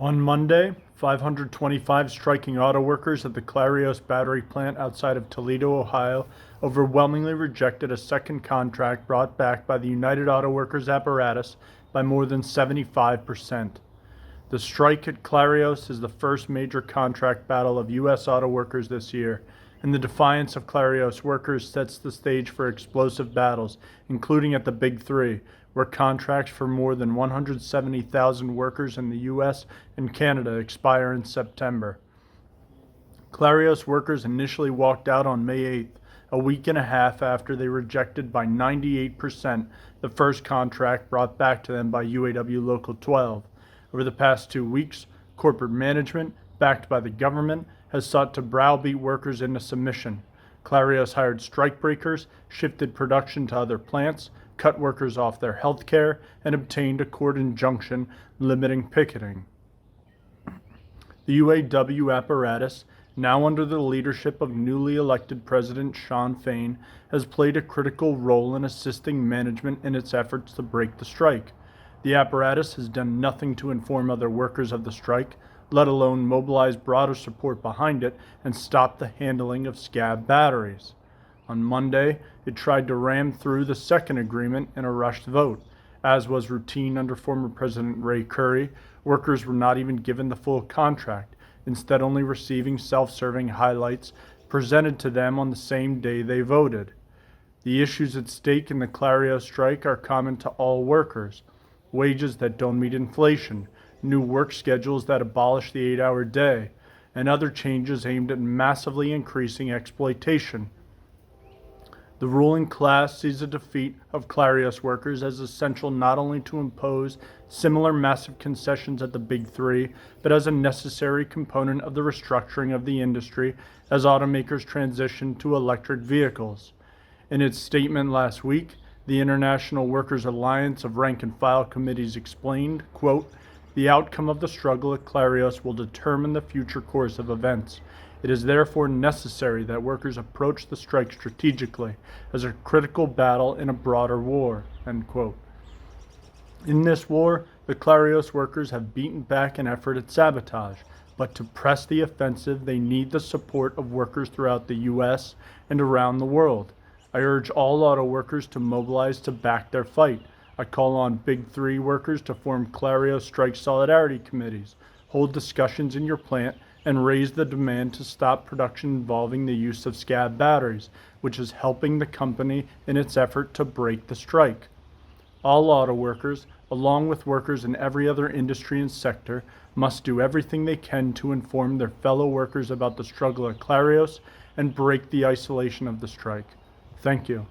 On Monday, 525 striking auto workers at the Clarios battery plant outside of Toledo, Ohio, overwhelmingly rejected a second contract brought back by the United Auto Workers apparatus by more than 75%. The strike at Clarios is the first major contract battle of U.S. auto workers this year, and the defiance of Clarios workers sets the stage for explosive battles, including at the Big Three, where contracts for more than 170,000 workers in the U.S. and Canada expire in September. Clarios workers initially walked out on May 8th, a week and a half after they rejected by 98% the first contract brought back to them by UAW Local 12. Over the past 2 weeks, corporate management, backed by the government, has sought to browbeat workers into submission. Clarios hired strikebreakers, shifted production to other plants, cut workers off their health care, and obtained a court injunction limiting picketing. The UAW apparatus, now under the leadership of newly elected President Shawn Fain, has played a critical role in assisting management in its efforts to break the strike. The apparatus has done nothing to inform other workers of the strike, let alone mobilize broader support behind it and stop the handling of scab batteries. On Monday, it tried to ram through the second agreement in a rushed vote. As was routine under former President Ray Curry, workers were not even given the full contract, instead only receiving self-serving highlights presented to them on the same day they voted. The issues at stake in the Clarios strike are common to all workers: wages that don't meet inflation, new work schedules that abolish the 8-hour day, and other changes aimed at massively increasing exploitation. The ruling class sees the defeat of Clarios workers as essential not only to impose similar massive concessions at the Big Three, but as a necessary component of the restructuring of the industry as automakers transition to electric vehicles. In its statement last week, the International Workers Alliance of Rank and File Committees explained, quote, "The outcome of the struggle at Clarios will determine the future course of events. It is therefore necessary that workers approach the strike strategically as a critical battle in a broader war," end quote. In this war, the Clarios workers have beaten back an effort at sabotage, but to press the offensive, they need the support of workers throughout the U.S. and around the world. I urge all auto workers to mobilize to back their fight. I call on Big Three workers to form Clarios strike solidarity committees, hold discussions in your plant, and raise the demand to stop production involving the use of scab batteries, which is helping the company in its effort to break the strike. All auto workers, along with workers in every other industry and sector, must do everything they can to inform their fellow workers about the struggle at Clarios and break the isolation of the strike. Thank you.